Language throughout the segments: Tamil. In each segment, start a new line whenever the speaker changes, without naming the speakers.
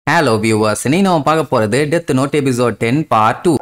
Hello viewers, நீ நம்ம பார்க்க போறது Death Note episode 10 part 2.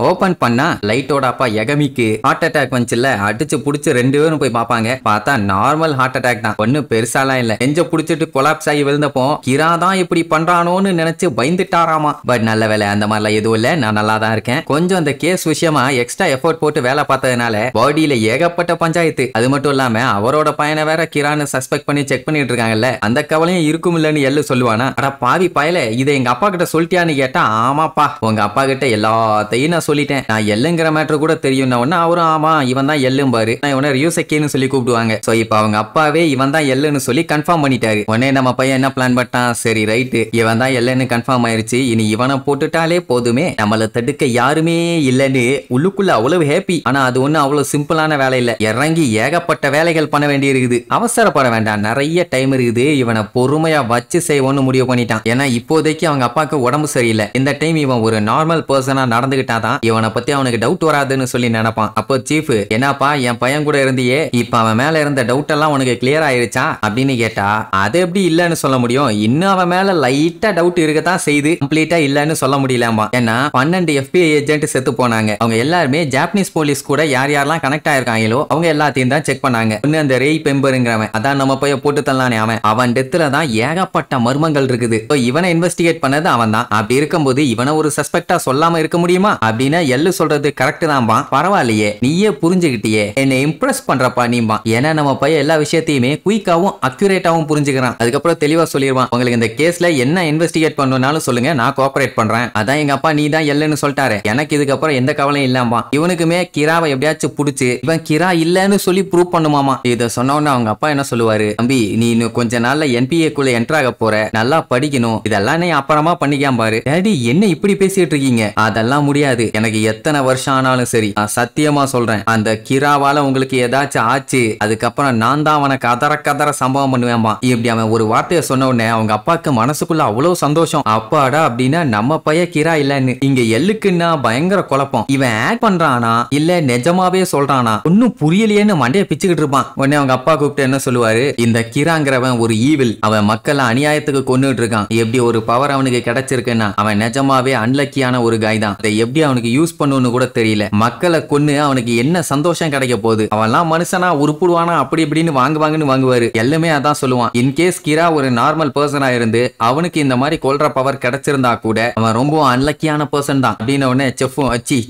Open பண்ணா லைட்டோட அப்பா யகமிக்கு ஹார்ட் அட்டாக் வந்துச்சுல, அடிச்சு புடிச்சு ரெண்டு பேரும் போய் பாப்பாங்க. பார்த்தா நார்மல் ஹார்ட் அட்டாக் தான், ஒன்னும் பெருசாலாம் இல்ல. நெஞ்ச புடிச்சிட்டு கொலாப்ஸ் ஆகி விழுந்தப்போ கிரா தான் இப்படி பண்றானோன்னு நினைச்சு பயந்துட்டாராமா. பட் நல்ல வேலை, அந்த மாதிரிலாம் எதுவும் இல்ல, நான் நல்லா தான் இருக்கேன். கொஞ்சம் அந்த கேஸ் விஷயமா எக்ஸ்ட்ரா எஃபோர்ட் போட்டு வேலை பார்த்ததுனால பாடியில ஏகப்பட்ட பஞ்சாயத்து. அது மட்டும் இல்லாம அவரோட பையனை வேற கிரான்னு சஸ்பெக்ட் பண்ணி செக் பண்ணிட்டு இருக்காங்கல்ல, அந்த கவலையும் இருக்கும் இல்லன்னு எல்லு சொல்லுவானா. அட பாவி பயல, இதை எங்க அப்பா கிட்ட சொல்லிட்டியான்னு கேட்டா, ஆமாப்பா உங்க அப்பா கிட்ட எல்லாத்தையும் நான் சொல்லிட்டேன், நான் எல்லுங்கிற மேட்டர் கூட தெரியும். அவரும் ஆமா இவன் தான் எல்லும் பாரு, நான் இவனை ரியூசெக்கின்னு சொல்லி கூப்பிடுவாங்க. சோ இப்போ அவங்க அப்பாவே இவன் தான் எல்லுன்னு சொல்லி கன்ஃபார்ம் பண்ணிட்டாரு. உடனே நம்ம பையன் என்ன பிளான் பண்ணான், சரி ரைட்டு இவன் தான் எல்லுன்னு கன்ஃபார்ம் ஆயிருச்சு, இனி இவனை போட்டுட்டாலே போதுமே, நம்மள தடுக்க யாருமே இல்லன்னு உள்ளுக்குள்ள அவ்வளவு ஹேப்பி. ஆனா அது ஒண்ணு அவ்வளவு சிம்பிளான வேலை இல்ல, இறங்கி ஏகப்பட்ட வேலைகள் பண்ண வேண்டி இருக்குது. அவசரப்பட வேண்டாம், நிறைய டைம் இருக்குது, இவனை பொறுமையா வச்சு செய்வோன்னு முடிவு பண்ணிட்டான். ஏன்னா இப்போதைக்கு அவங்க அப்பாவுக்கு உடம்பு சரியில்லை. இந்த டைம் இவன் ஒரு நார்மல் பர்சனா நடந்துகிட்டாதான் இவனை பத்தி அவனுக்கு டவுட் வராதுன்னு சொல்லி நினைப்பான். அப்போ சீஃப், என்னப்பா என் பையன் கூட இருந்தியே, இப்ப அவன் மேல இருந்த டவுட் எல்லாம் உனக்கு கிளியர் ஆயிருச்சா அப்படின்னு கேட்டா, அது எப்படி இல்லன்னு சொல்ல முடியும், இன்னும் அவன் மேல லைட்டா டவுட் இருக்கத்தான் செய்து, கம்ப்ளீட்டா இல்லன்னு சொல்ல முடியலாமா. ஏன்னா 12 FBI ஏஜென்ட் செத்து போனாங்க. அவங்க எல்லாருமே ஜாப்பனீஸ் போலீஸ் கூட யார் யாரெல்லாம் கனெக்ட் ஆயிருக்காங்களோ அவங்க எல்லாத்தையும் தான் செக் பண்ணாங்க. ஒன்னு அந்த ரேய் பெம்பருங்கிறவன், அதான் நம்ம போய் போட்டு தள்ளானே அவன் டெத்துல தான் ஏகப்பட்ட மர்மங்கள் இருக்குது. இவனை இன்வெஸ்டிகேட் பண்ணது அவன் தான். அப்படி இருக்கும்போது இவனை ஒரு சஸ்பெக்டா சொல்லாம இருக்க முடியுமா அப்படின்னா எல்லு சொல்றது கரெக்ட் தான்பா. பரவாயில்லையே, நீயே புரிஞ்சுக்கிட்டியே, என்னை இம்ப்ரெஸ் பண்றப்பா நீம்பா. ஏன்னா நம்ம பையன் எல்லா விஷயத்தையுமே குயிக்காவும் அக்யூரேட்டாவும் புரிஞ்சுக்கிறான். அதுக்கப்புறம் தெளிவா சொல்லிடுவான், உங்களுக்கு இந்த கேஸ்ல என்ன இன்வெஸ்டிகேட் பண்ணணும்னாலும் சொல்லுங்க, நான் கோஆபரேட் பண்றேன். அதான் எங்க அப்பா நீ தான் எல்லுன்னு சொல்லிட்டாரு, எனக்கு இதுக்கப்புறம் எந்த கவலையும் இல்லாமா. இவனுக்குமே கிராவை எப்படியாச்சும் புடிச்சு இவன் கிரா இல்லன்னு சொல்லி ப்ரூவ் பண்ணுமாமா. இத சொன்னோன்னு அவங்க அப்பா என்ன சொல்லுவாரு, தம்பி நீ இன்னும் கொஞ்ச நாள்ல NPA குள்ள என்டர் ஆக போற, நல்லா படிக்கணும், இதெல்லாம் நீ அப்புறமா பண்ணிக்காம பாரு. டாடி என்ன இப்படி பேசிட்டு இருக்கீங்க, அதெல்லாம் முடியாது, எனக்கு எத்தனை வருஷம் ஆனாலும் சரி, நான் சத்தியமா சொல்றேன், அந்த கிராவால உங்களுக்கு ஏதாச்சும் ஆச்சு அதுக்கப்புறம் நான் தான் அவனை கதற சம்பவம் பண்ணுவேன்பா. இப்படி அவன் ஒரு வார்த்தையை சொன்ன உடனே அவங்க அப்பாவுக்கு மனசுக்குள்ள அவ்வளவு சந்தோஷம். அப்பாடா அப்படின்னா நம்ம பைய கிரா இல்லன்னு. இங்க எல்லுக்குன்னா பயங்கர குழப்பம், இவன் ஆட் பண்றானா இல்ல நிஜமாவே சொல்றானா ஒன்னும் புரியலையேன்னு மண்டைய பிச்சுக்கிட்டு இருப்பான். உடனே அவங்க அப்பா கூப்பிட்டு என்ன சொல்லுவாரு, இந்த கிராங்கிறவன் ஒரு ஈவில், அவன் மக்களை அநியாயத்துக்கு கொன்னுட்டு இருக்கான். எப்படி ஒரு பவர் அவனுக்கு கிடைச்சிருக்குன்னா அவன் நிஜமாவே அன்லக்கியான ஒரு காய் தான். அதை எப்படி அவனுக்கு யூஸ் பண்ணணும்னு கூட தெரியல. மக்களை கொன்னு அவனுக்கு என்ன சந்தோஷம் கிடைக்க போகுது, அவன்லாம் மனுஷனா உருப்புடுவானா அப்படி இப்படின்னு வாங்குவாங்கன்னு வாங்குவாரு. எல்லாமே அதான் சொல்லுவான். இன்கேஸ் கிரா ஒரு நார்மல் பர்சனா இருந்து அவனுக்கு இந்த மாதிரி கொல்ற பவர் கிடைச்சிருந்தா கூட அவன் ரொம்ப அன்லக்கியான பர்சன் தான் அப்படின்னு உடனே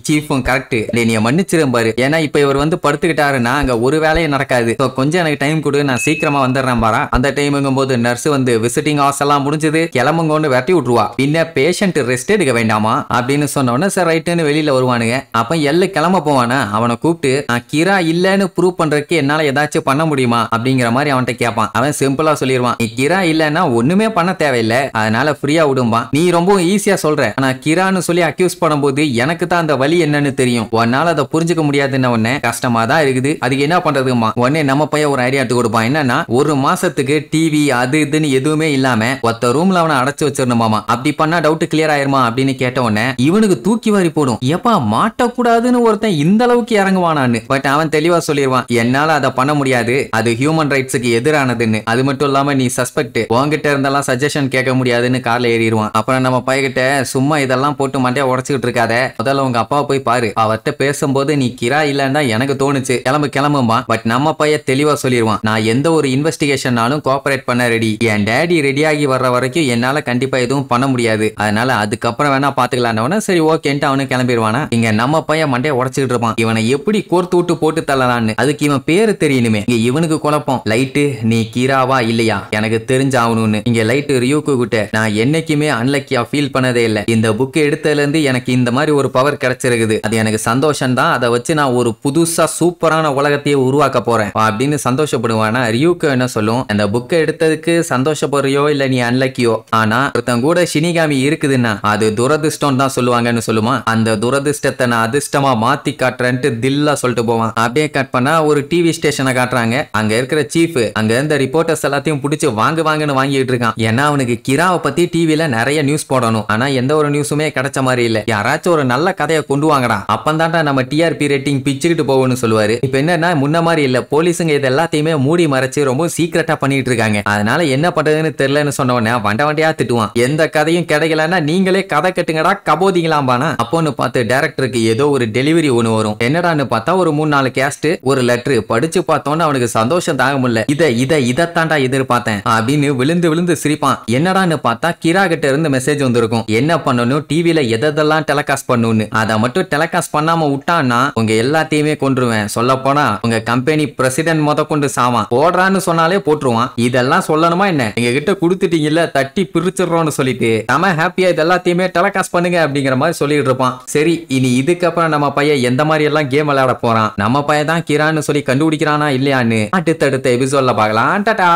சீஃபும் கரெக்ட், நீ மன்னிச்சிரும் பாரு, ஏன்னா இப்ப இவர் வந்து படுத்துக்கிட்டாருன்னா அங்க ஒரு வேலையும் நடக்காது, கொஞ்சம் எனக்கு டைம் கொடு, நான் சீக்கிரமா வந்துடுறேன் பாரா. அந்த டைமுங்கும் போது நர்ஸ் வந்து விசிட்டிங் ஹவர்ஸ் எல்லாம் முடிஞ்சது, கிளம்புங்கன்னு வெட்டி விட்டுருவா. பின்ன பேஷண்ட் ரெஸ்ட் எடுக்க வேண்டாமா அப்படின்னு சொன்ன உடனே சார் ரைட்டுன்னு வெளியில வருவானுங்க. அப்ப எல்ல கிளம்ப போவானா, அவனை கூப்பிட்டு நான் கிரா இல்லன்னு ப்ரூவ் பண்றதுக்கு என்னால ஏதாச்சும் பண்ண முடியுமா அப்படிங்கிற மாதிரி அவன்கிட்ட கேட்பான். அவன் சிம்பிளா சொல்லிடுவான், நீ கிரா இல்லன்னா ஒண்ணுமே பண்ண தேவையில்லை, அதனால ஃப்ரீயா விடும்பா, நீ ரொம்ப ஈஸியா சொல்ற, ஆனா கிரான்னு சொல்லி அக்யூஸ் பண்ணும்போது எனக்கு தான் அந்த வழி என்னன்னு தெரியும், உன்னால அதை புரிஞ்சுக்க முடியாதுன்னு உடனே கஷ்டமா தான் இருக்குது, அதுக்கு என்ன பண்றதுமா. உடனே நம்ம பையன் ஒரு ஐடியா எடுத்து கொடுப்பான். என்னன்னா ஒரு மாசத்துக்கு டிவி அது இதுன்னு எதுவுமே இல்லாம ஒத்த ரூம்ல அவனை அடைச்சு வச்சிருந்தோமாமா. அப்படி பண்ணா டவுட் கிளியர் ஆயிருமா அப்படின்னு கேட்ட உடனே இவனுக்கு தூக்கி வாரி போடும், எப்பா மாட்டக்கூடாதுன்னு ஒருத்தன் இந்த அளவுக்கு இறங்குவானான்னு. பட் அவன் தெளிவா சொல்லிடுவான், என்னால அதை பண்ண முடியாது, அது ஹியூமன் ரைட்ஸுக்கு எதிரானதுன்னு. அது மட்டும் இல்லாம நீ சஸ்பெக்ட், உன்கிட்ட இருந்தெல்லாம் சஜஷன் கேட்க முடியாதுன்னு கார்ல ஏறிடுவான். அப்புறம் நம்ம பையகிட்ட சும்மா இதெல்லாம் போட்டு மண்டையா உடச்சுக்கிட்டு இருக்காத, முதல்ல உங்க அப்பாவை போய் பாரு, அவர்கிட்ட பேசும்போது நீ கிரா இல்லன்னா எனக்கு தோணுச்சு, கிளம்புமா. பட் நம்ம பையன் தெளிவா சொல்லிடுவான், நான் எந்த ஒரு இன்வெஸ்டிகேஷனாலும் கோஆபரேட் பண்ண ரெடி, என் டேடி ரெடியாகி வர்ற வரைக்கும் என்னால கண்டிப்பா எதுவும் பண்ண முடியாது, அதனால அதுக்கப்புறம் வேணா பாத்துக்கலாம். சரி ஓகேன்ட்டு அவனு கிளம்பிடுவானா. இங்க நம்ம பையன் மண்டைய உடச்சுக்கிட்டு இருப்பான், இவனை எப்படி கோர்த்து விட்டு போட்டு தள்ளலான்னு. அதுக்கு இவன் பேரு தெரியணுமே. இங்க இவனுக்கு குழப்பம், லைட்டு நீ கிராவா இல்லையா எனக்கு தெரிஞ்சாகணும்னு. இங்க லைட்டு ரியூக்கு கிட்ட, நான் என்னைக்குமே அன்லக்கியா ஃபீல் பண்ணதே இல்ல, இந்த புக் எடுத்ததுல இருந்து எனக்கு இந்த மாதிரி ஒரு பவர் கிடைச்சிருக்குது, அது எனக்கு சந்தோஷம் தான், அதை வச்சு நான் ஒரு புதுசா சூப்பரான உலகத்தையே உருவாக்க போறேன் அப்படின்னு சந்தோஷப்படுவானா. ரியூக்கு என்ன சொல்லும், அந்த புக்கை எடுத்ததுக்கு சந்தோஷப்படுறியோ இல்ல நீ அன்லக்கியோ, ஆனா ஒருத்தன் கூட ஷினிகாமி இருக்குதுன்னா அது துரதிர்ஷ்டம் தான் சொல்லுவாங்கன்னு சொல்லுமா. அந்த அந்த துரதிர்ஷ்டத்தை நான் அதிர்ஷ்டமா மாத்தி காட்டுறேன்ட்டு தில்லா சொல்லிட்டு போவான். அப்படியே கட் பண்ணா ஒரு டிவி ஸ்டேஷனை காட்டுறாங்க. அங்க இருக்கிற சீஃப் அங்க இருந்த ரிப்போர்ட்டர்ஸ் எல்லாத்தையும் பிடிச்சி வாங்குன்னு வாங்கிட்டு இருக்கான். ஏன்னா அவனுக்கு கிராவை பத்தி டிவில நிறைய நியூஸ் போடணும். ஆனா எந்த ஒரு நியூஸுமே கிடைச்ச மாதிரி இல்ல. யாராச்சும் ஒரு நல்ல கதையை கொண்டு வாங்கடா, அப்பந்தாண்டா நம்ம டிஆர்பி ரேட்டிங் பிச்சுக்கிட்டு போவோம்னு சொல்லுவாரு. இப்ப என்னன்னா முன்ன மாதிரி இல்ல, போலீஸுங்க இது எல்லாத்தையுமே மூடி மறைச்சு ரொம்ப சீக்கிரட்டா பண்ணிட்டு இருக்காங்க. அதனால என்ன பண்றதுன்னு தெரியலன்னு சொன்ன உடனே வண்டியா திட்டுவான். எந்த கதையும் கிடைக்கலன்னா நீங்களே கதை கட்டுங்கடா கபோதிங்களாம்பானா. அப்போன்னு பார்த்து டைரக்டருக்கு ஏதோ ஒரு டெலிவரி ஒண்ணு வரும். என்னடான்னு பார்த்தா ஒரு 3-4 கேஸ்ட் ஒரு லெட்டர் படிச்சு பார்த்தோன்னு அவனுக்கு சந்தோஷம் தாங்க முடியல. இதத்தாண்டா எதிர்பார்த்தேன் அப்படின்னு விழுந்து சிரிப்பான். என்னடான்னு பார்த்தா கிரா கிட்ட இருந்து மெசேஜ் வந்திருக்கும். என்ன பண்ணணும், டிவில எதெல்லாம் டெலிகாஸ்ட் பண்ணணும்னு. அதை மட்டும் டெலிகாஸ்ட் பண்ணாம விட்டான்னா உங்க எல்லாத்தையுமே கொன்றுவேன். சொல்ல போனா உங்க கம்பெனி பிரசிடென்ட் முத கொண்டு சாவான். போடுறான்னு சொன்னாலே போட்டுருவான். இதெல்லாம் சொல்லணுமா என்ன? எங்க கிட்ட கொடுத்துட்டீங்கல்ல, தட்டி பிரிச்சிடறோம்னு சொல்லிட்டு நம்ம ஹாப்பியா இது எல்லாத்தையுமே டெலிகாஸ்ட் பண்ணுங்க அப்படிங்கிற மாதிரி சொல்லிட்டு இருப்பான். சரி, இனி இதுக்கப்புறம் நம்ம பையன் எந்த மாதிரி எல்லாம் கேம் விளையாட போறான், நம்ம பையன் தான் கிரான்னு சொல்லி கண்டுபிடிக்கிறானா இல்லையான்னு அடுத்தடுத்த எபிசோட்ல பார்க்கலாம். டாடா.